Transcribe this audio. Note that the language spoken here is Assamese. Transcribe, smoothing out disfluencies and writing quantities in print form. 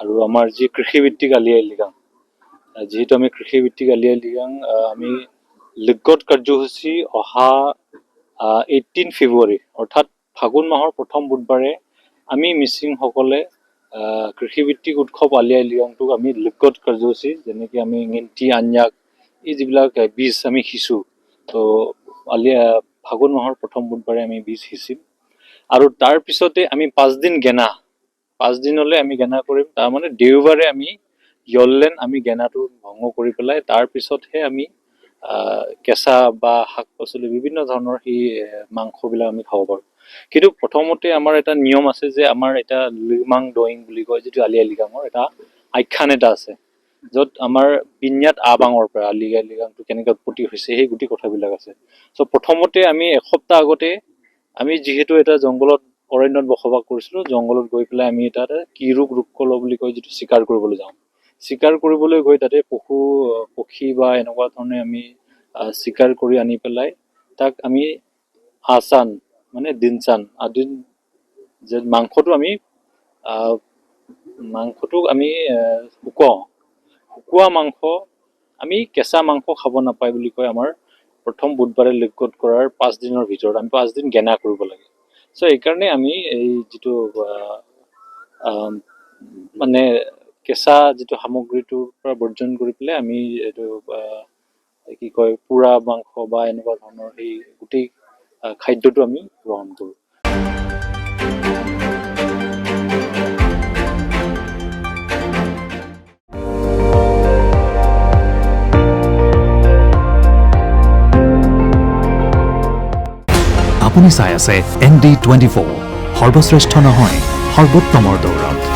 আৰু আমাৰ যি কৃষিভিত্তিক আলি আই লৃগাং, যিহেতু আমি কৃষিভিত্তিক আলি আই লৃগাং আমি লিগত কাৰ্যসূচী অহা 18 ফেব্ৰুৱাৰী অৰ্থাৎ ফাগুন মাহৰ প্ৰথম বুধবাৰে আমি মিচিংসকলে কৃষিভিত্তিক উৎসৱ আলি আই লৃগাংটোক আমি লিগত কাৰ্যসূচী, যেনেকৈ আমি ঙেণ্টি আঞ্জাক এই যিবিলাক বীজ আমি সিঁচো, তো ফাগুন মাহৰ প্ৰথম বুধবাৰে আমি বীজ সিঁচিম। আৰু তাৰ পিছতে আমি 5 দিন গেনা, 5 দিনলৈ আমি গেনা কৰিম। তাৰমানে দেওবাৰে আমি য়ললেন আমি গেনাটো ভংগ কৰি পেলাই তাৰ পিছতহে আমি কেঁচা বা শাক পাচলি বিভিন্ন ধৰণৰ সেই মাংসবিলাক আমি খাব পাৰোঁ। কিন্তু প্ৰথমতে আমাৰ এটা নিয়ম আছে যে আমাৰ এটা লিমাং ডয়িং বুলি কয়, যিটো আলি আই লৃগাঙৰ এটা আখ্যান এটা আছে, য'ত আমাৰ বিন্যাত আবাঙৰ পৰা আলি আই লৃগাংটো কেনেকৈ উৎপত্তি হৈছে সেই গোটেই কথাবিলাক আছে। চ' প্ৰথমতে আমি এসপ্তাহ আগতে আমি যিহেতু এটা জংঘলত অৰণ্যত বসবাস কৰিছিলোঁ, জংঘলত গৈ পেলাই আমি তাতে কিৰোগ ৰুক্কল বুলি কয় যিটো চিকাৰ কৰিবলৈ যাওঁ। চিকাৰ কৰিবলৈ গৈ তাতে পশু পক্ষী বা এনেকুৱা ধৰণে আমি চিকাৰ কৰি আনি পেলাই তাক আমি আচান মানে দিনচান আদি যে মাংসটোক আমি শুকোৱা মাংস আমি কেঁচা মাংস খাব নাপায় বুলি কয়। আমাৰ প্ৰথম বুধবাৰে লিগত কৰাৰ 5 দিনৰ ভিতৰত আমি 5 দিন গেনা কৰিব লাগে। চ' এইকাৰণে আমি এই যিটো মানে কেঁচা যিটো সামগ্ৰীটোৰ পৰা বৰ্জন কৰি পেলাই আমি এইটো কি কয় পোৰা মাংস বা এনেকুৱা ধৰণৰ সেই গোটেই খাদ্যটো আমি গ্ৰহণ কৰোঁ। আপুনি চাই আছে ND24, সৰ্বশ্ৰেষ্ঠ নহয় সৰ্বোত্তমৰ দৌৰত।